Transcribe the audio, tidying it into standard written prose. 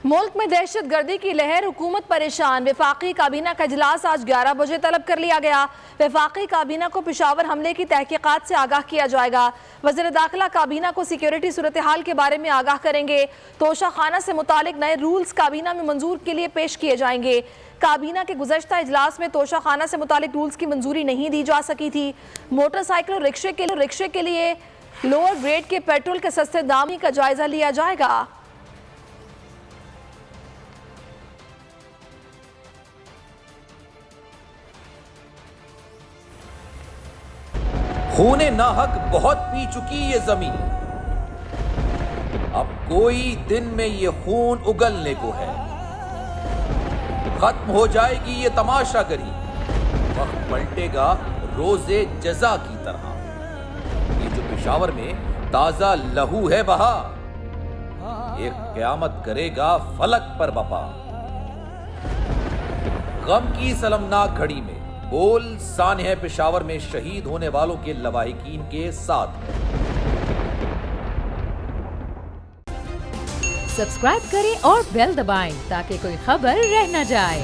मुल्क में दहशत गर्दी की लहर, हुकूमत परेशान। वफाकी काबीना का इजलास आज 11 बजे तलब कर लिया गया। वफाकी काबीना को पेशावर हमले की तहकीकात से आगाह किया जाएगा। वज़ीर दाखिला काबीना को सिक्योरिटी सूरत हाल के बारे में आगाह करेंगे। तोशा खाना से मुतालिक नए रूल्स काबीना में मंजूर के लिए पेश किए जाएंगे। काबीना के गुज़श्ता इजलास में तोशा खाना से मुतालिक रूल्स की मंजूरी नहीं दी जा सकी थी। मोटरसाइकिल और रिक्शे के लिए लोअर ग्रेड के पेट्रोल के सस्ते दाम का जायजा लिया जाएगा। खूने नाहक बहुत पी चुकी ये जमीन, अब कोई दिन में ये खून उगलने को है। खत्म हो जाएगी ये तमाशागरी, वक्त पलटेगा रोजे जजा की तरह। ये जो पेशावर में ताजा लहू है बहा, एक क़यामत करेगा फलक पर बपा। गम की सलमनाक घड़ी में बोल सानह पेशावर में शहीद होने वालों के लवाहिकीन के साथ। सब्सक्राइब करें और बेल दबाएं ताकि कोई खबर रह न जाए।